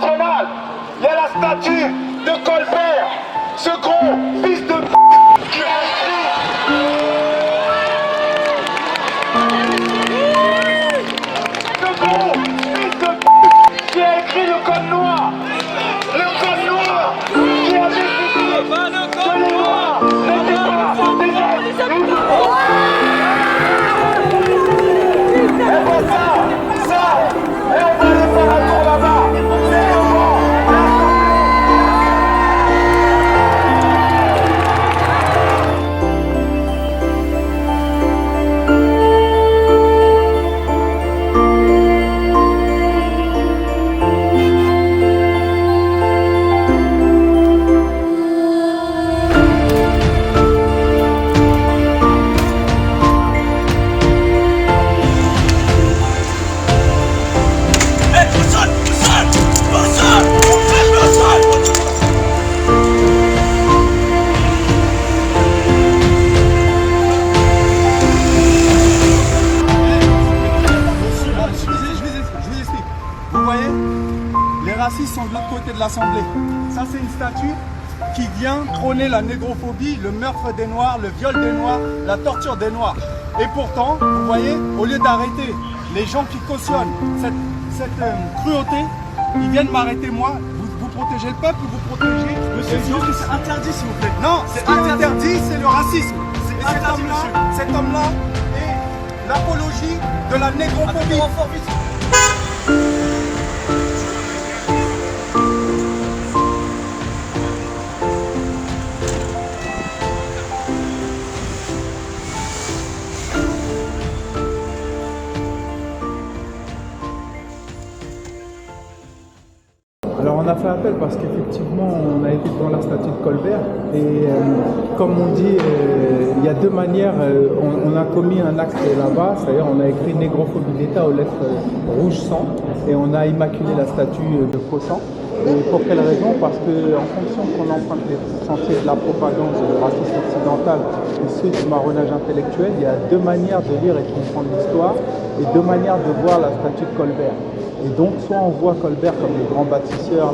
nationale, il y a la statue de Colbert, ce gros fils de p*** qui a écrit. Ce gros fils de p*** qui a écrit le code noir. Le code noir qui a décidé que les noirs n'étaient pas des êtres. Et pour ça, et on va aller faire un tour là-bas. C'est comment sont de l'autre côté de l'Assemblée. Ça, c'est une statue qui vient trôner la négrophobie, le meurtre des Noirs, le viol des Noirs, la torture des Noirs. Et pourtant, vous voyez, au lieu d'arrêter les gens qui cautionnent cette cruauté, ils viennent m'arrêter moi. Vous protégez le peuple ou vous protégez Monsieur, c'est interdit, s'il vous plaît. Non, c'est interdit, c'est le racisme. Et cet homme-là est l'apologie de la négrophobie. Alors on a fait appel parce qu'effectivement on a été devant la statue de Colbert et comme on dit, il y a deux manières, on a commis un acte là-bas, c'est-à-dire on a écrit négrophobie d'État aux lettres rouge sang et on a immaculé la statue de faux sang. Et pour quelle raison? Parce qu'en fonction qu'on emprunte les sentiers de la propagande et du racisme occidental et ceux du marronnage intellectuel, il y a deux manières de lire et de comprendre l'histoire et deux manières de voir la statue de Colbert. Et donc, soit on voit Colbert comme le grand bâtisseur,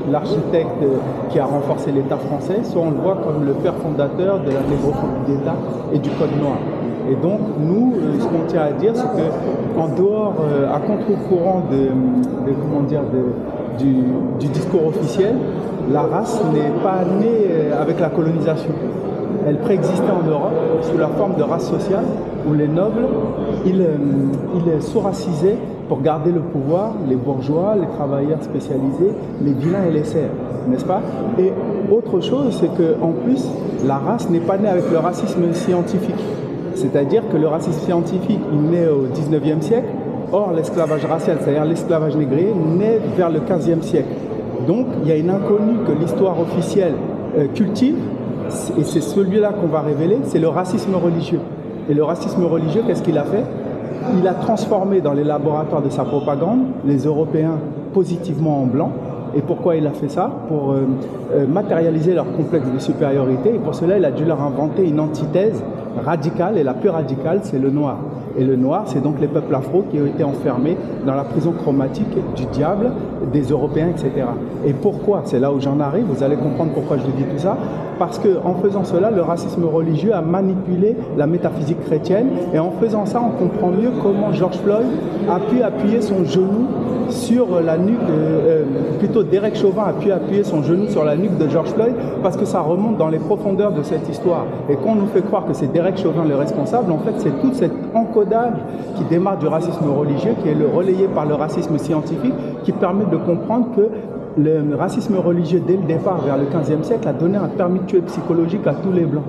l'architecte qui a renforcé l'État français, soit on le voit comme le père fondateur de la négrophobie d'État et du Code noir. Et donc, nous, ce qu'on tient à dire, c'est qu'en dehors, à contre-courant du discours officiel, la race n'est pas née avec la colonisation. Elle préexistait en Europe sous la forme de race sociale où les nobles, ils sous-racisaient pour garder le pouvoir, les bourgeois, les travailleurs spécialisés, les vilains et les serfs, n'est-ce pas? Et autre chose, c'est qu'en plus, la race n'est pas née avec le racisme scientifique. C'est-à-dire que le racisme scientifique, il naît au 19e siècle, or l'esclavage racial, c'est-à-dire l'esclavage négrier, naît vers le 15e siècle. Donc, il y a une inconnue que l'histoire officielle cultive, et c'est celui-là qu'on va révéler, c'est le racisme religieux. Et le racisme religieux, qu'est-ce qu'il a fait? Il a transformé dans les laboratoires de sa propagande les Européens positivement en blancs. Et pourquoi il a fait ça? Pour matérialiser leur complexe de supériorité. Et pour cela, il a dû leur inventer une antithèse radicale. Et la plus radicale, c'est le noir. Et le noir, c'est donc les peuples afro qui ont été enfermés dans la prison chromatique du diable, des Européens, etc. Et pourquoi? C'est là où j'en arrive. Vous allez comprendre pourquoi je dis tout ça. Parce qu'en faisant cela, le racisme religieux a manipulé la métaphysique chrétienne. Et en faisant ça, on comprend mieux comment George Floyd a pu appuyer son genou sur la nuque, plutôt Derek Chauvin a pu appuyer son genou sur la nuque de George Floyd, parce que ça remonte dans les profondeurs de cette histoire. Et quand on nous fait croire que c'est Derek Chauvin le responsable, en fait c'est tout cet encodage qui démarre du racisme religieux, qui est relayé par le racisme scientifique, qui permet de comprendre que le racisme religieux, dès le départ, vers le 15e siècle, a donné un permis de tuer psychologique à tous les Blancs.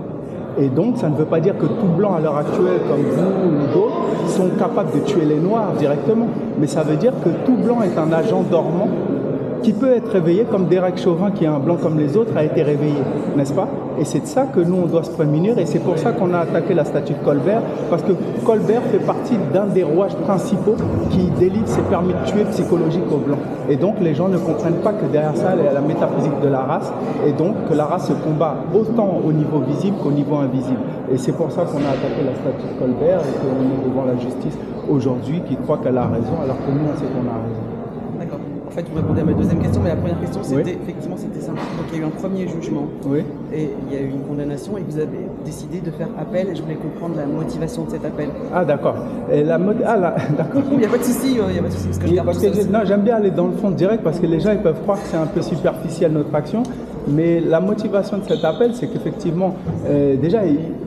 Et donc, ça ne veut pas dire que tout Blanc à l'heure actuelle, comme vous ou d'autres, sont capables de tuer les Noirs directement. Mais ça veut dire que tout Blanc est un agent dormant qui peut être réveillé, comme Derek Chauvin, qui est un Blanc comme les autres, a été réveillé, n'est-ce pas? Et c'est de ça que nous, on doit se prémunir, et c'est pour ça qu'on a attaqué la statue de Colbert, parce que Colbert fait partie d'un des rouages principaux qui délivre ses permis de tuer psychologiques aux Blancs. Et donc, les gens ne comprennent pas que derrière ça, il y a la métaphysique de la race, et donc que la race se combat autant au niveau visible qu'au niveau invisible. Et c'est pour ça qu'on a attaqué la statue de Colbert, et qu'on est devant la justice aujourd'hui, qui croit qu'elle a raison, alors que nous, on sait qu'on a raison. D'accord. fait, vous répondez à ma deuxième question, mais la première question, c'était Oui. effectivement, c'était ça. Donc, il y a eu un premier jugement Oui. et il y a eu une condamnation et vous avez décidé de faire appel et je voulais comprendre la motivation de cet appel. Ah d'accord. D'accord. Il n'y a pas de souci, il n'y a pas de souci, parce que je garde Parce tout que ça aussi. non, j'aime bien aller dans le fond direct parce que les gens ils peuvent croire que c'est un peu superficiel notre action, mais la motivation de cet appel, c'est qu'effectivement,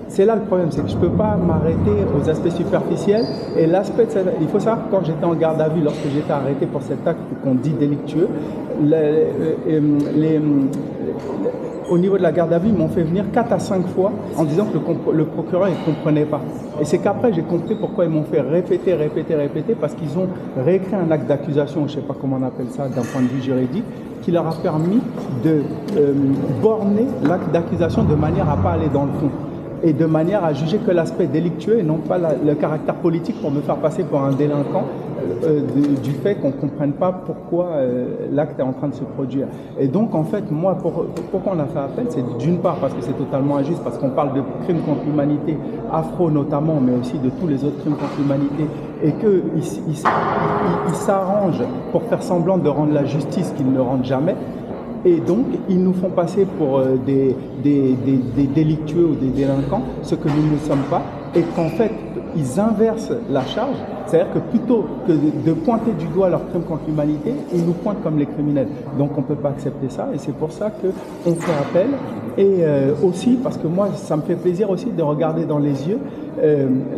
c'est là le problème, c'est que je ne peux pas m'arrêter aux aspects superficiels et l'aspect, il faut savoir que quand j'étais en garde à vue, lorsque j'étais arrêté pour cet acte qu'on dit délictueux, au niveau de la garde à vue, ils m'ont fait venir 4 à 5 fois en disant que le procureur ne comprenait pas. Et c'est qu'après, j'ai compris pourquoi ils m'ont fait répéter, parce qu'ils ont réécrit un acte d'accusation, je ne sais pas comment on appelle ça d'un point de vue juridique, qui leur a permis de borner l'acte d'accusation de manière à ne pas aller dans le fond et de manière à juger que l'aspect délictueux et non pas le caractère politique pour me faire passer pour un délinquant du fait qu'on ne comprenne pas pourquoi l'acte est en train de se produire. Et donc, en fait, moi, pourquoi on a fait appel, c'est d'une part parce que c'est totalement injuste, parce qu'on parle de crimes contre l'humanité, afro notamment, mais aussi de tous les autres crimes contre l'humanité, et qu'ils s'arrangent pour faire semblant de rendre la justice qu'ils ne rendent jamais. Et donc, ils nous font passer pour des délictueux ou des délinquants, ce que nous ne sommes pas, et qu'en fait, ils inversent la charge. C'est-à-dire que plutôt que de pointer du doigt leurs crimes contre l'humanité, ils nous pointent comme les criminels. Donc, on ne peut pas accepter ça, et c'est pour ça qu'on fait appel. Et aussi, parce que moi, ça me fait plaisir aussi de regarder dans les yeux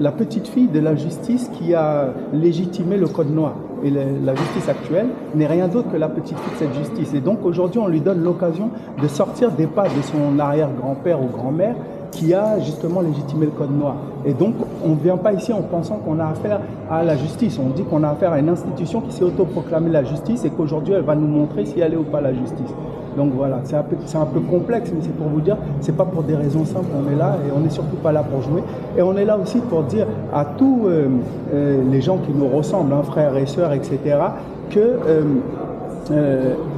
la petite fille de la justice qui a légitimé le code noir. Et la justice actuelle n'est rien d'autre que la petite fille de cette justice. Et donc aujourd'hui, on lui donne l'occasion de sortir des pas de son arrière-grand-père ou grand-mère qui a justement légitimé le code noir. Et donc, on ne vient pas ici en pensant qu'on a affaire à la justice. On dit qu'on a affaire à une institution qui s'est autoproclamée la justice et qu'aujourd'hui, elle va nous montrer si elle est ou pas la justice. Donc voilà, c'est un peu complexe, mais c'est pour vous dire, c'est pas pour des raisons simples qu'on est là et on n'est surtout pas là pour jouer. Et on est là aussi pour dire à tous les gens qui nous ressemblent, hein, frères et sœurs, etc., que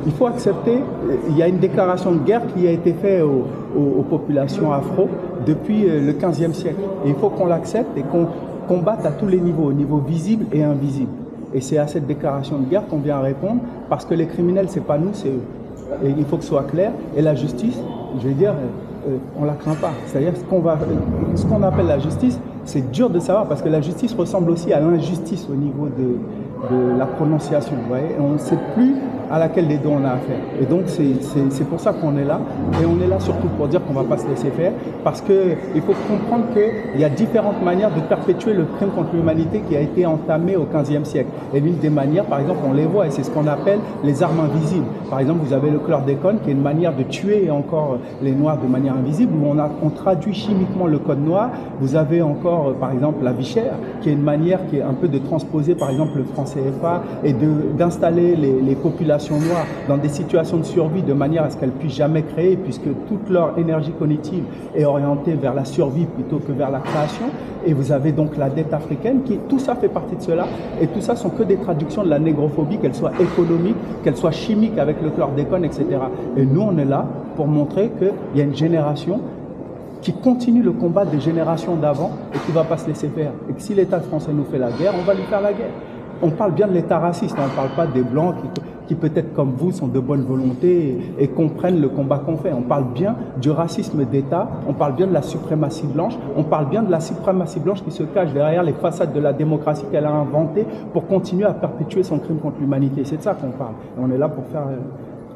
il faut accepter, il y a une déclaration de guerre qui a été faite aux populations afro depuis le 15e siècle. Et il faut qu'on l'accepte et qu'on combatte à tous les niveaux, au niveau visible et invisible. Et c'est à cette déclaration de guerre qu'on vient répondre, parce que les criminels, c'est pas nous, c'est eux. Et il faut que ce soit clair. Et la justice, je vais dire, on la craint pas. C'est-à-dire ce qu'on appelle la justice, c'est dur de savoir parce que la justice ressemble aussi à l'injustice au niveau de la prononciation. Vous voyez, et on ne sait plus à laquelle des deux on a affaire. Et donc c'est pour ça qu'on est là. Et on est là surtout pour dire qu'on ne va pas se laisser faire, parce qu'il faut comprendre qu'il y a différentes manières de perpétuer le crime contre l'humanité qui a été entamé au XVe siècle. Et l'une des manières, par exemple, on les voit, et c'est ce qu'on appelle les armes invisibles. Par exemple, vous avez le chlordécone, qui est une manière de tuer encore les Noirs de manière invisible, où on traduit chimiquement le code noir. Vous avez encore, par exemple, la bichère, qui est une manière qui est un peu de transposer, par exemple, le franc CFA et d'installer les populations noires dans des situations de survie de manière à ce qu'elles puissent jamais créer, puisque toute leur énergie cognitive est orientée vers la survie plutôt que vers la création. Et vous avez donc la dette africaine, tout ça fait partie de cela, et tout ça sont que des traductions de la négrophobie, qu'elle soit économique, qu'elle soit chimique avec le chlordécone, etc. Et nous, on est là pour montrer qu'il y a une génération qui continue le combat des générations d'avant et qui ne va pas se laisser faire. Et que si l'État français nous fait la guerre, on va lui faire la guerre. On parle bien de l'État raciste, on ne parle pas des Blancs qui peut-être comme vous sont de bonne volonté et comprennent le combat qu'on fait. On parle bien du racisme d'État, on parle bien de la suprématie blanche, on parle bien de la suprématie blanche qui se cache derrière les façades de la démocratie qu'elle a inventée pour continuer à perpétuer son crime contre l'humanité. C'est de ça qu'on parle. Et on est là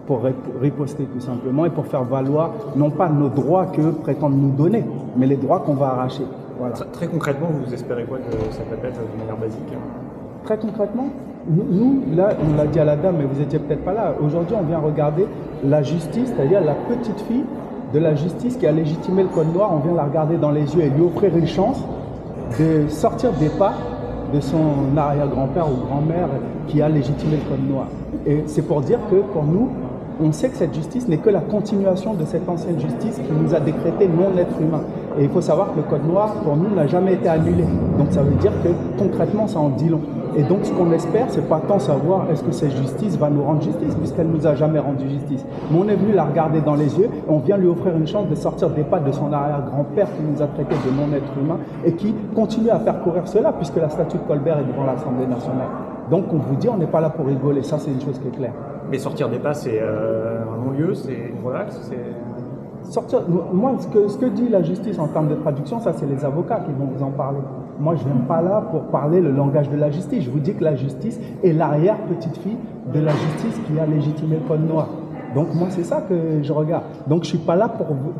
pour riposter tout simplement et pour faire valoir non pas nos droits qu'eux prétendent nous donner, mais les droits qu'on va arracher. Voilà. Très concrètement, vous espérez quoi de cet appel de manière basique? Très concrètement, nous, là, on l'a dit à la dame, mais vous n'étiez peut-être pas là. Aujourd'hui, on vient regarder la justice, c'est-à-dire la petite fille de la justice qui a légitimé le code noir. On vient la regarder dans les yeux et lui offrir une chance de sortir des pas de son arrière-grand-père ou grand-mère qui a légitimé le code noir. Et c'est pour dire que pour nous, on sait que cette justice n'est que la continuation de cette ancienne justice qui nous a décrété non-être humain. Et il faut savoir que le code noir, pour nous, n'a jamais été annulé. Donc ça veut dire que concrètement, ça en dit long. Et donc ce qu'on espère, c'est pas tant savoir est-ce que cette justice va nous rendre justice, puisqu'elle nous a jamais rendu justice. Mais on est venu la regarder dans les yeux et on vient lui offrir une chance de sortir des pattes de son arrière-grand-père qui nous a traité de non-être humain et qui continue à faire courir cela, puisque la statue de Colbert est devant l'Assemblée nationale. Donc on vous dit, on n'est pas là pour rigoler, ça c'est une chose qui est claire. Mais sortir des pas, c'est un non-lieu, c'est une relaxe, c'est... Sortir, moi, ce que dit la justice en termes de traduction, ça c'est les avocats qui vont vous en parler. Moi, je ne viens pas là pour parler le langage de la justice. Je vous dis que la justice est l'arrière-petite-fille de la justice qui a légitimé le code noir. Donc moi, c'est ça que je regarde. Donc je ne suis pas là pour vous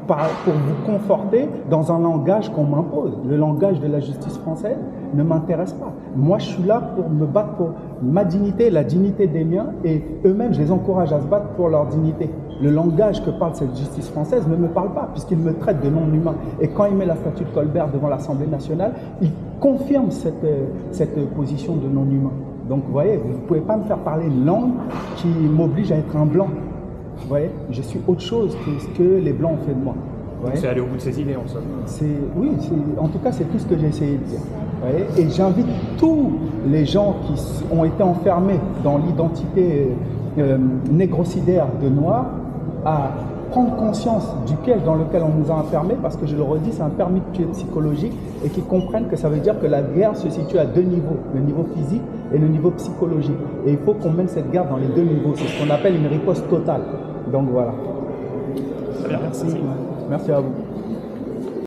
conforter dans un langage qu'on m'impose. Le langage de la justice française ne m'intéresse pas. Moi, je suis là pour me battre pour ma dignité, la dignité des miens, et eux-mêmes, je les encourage à se battre pour leur dignité. Le langage que parle cette justice française ne me parle pas, puisqu'il me traite de non-humain. Et quand il met la statue de Colbert devant l'Assemblée nationale, il confirme cette position de non-humain. Donc vous voyez, vous ne pouvez pas me faire parler une langue qui m'oblige à être un blanc. Vous voyez, je suis autre chose que ce que les Blancs ont fait de moi. C'est aller au bout de ses idées en somme. Oui, en tout cas, c'est tout ce que j'ai essayé de dire. Vous voyez, et j'invite tous les gens qui ont été enfermés dans l'identité négrocidaire de noir à prendre conscience du piège dans lequel on nous a enfermés, parce que je le redis, c'est un permis de tuer psychologique, et qu'ils comprennent que ça veut dire que la guerre se situe à deux niveaux, le niveau physique et le niveau psychologique. Et il faut qu'on mène cette guerre dans les deux niveaux. C'est ce qu'on appelle une riposte totale. Donc voilà. Très bien, merci. Merci à vous.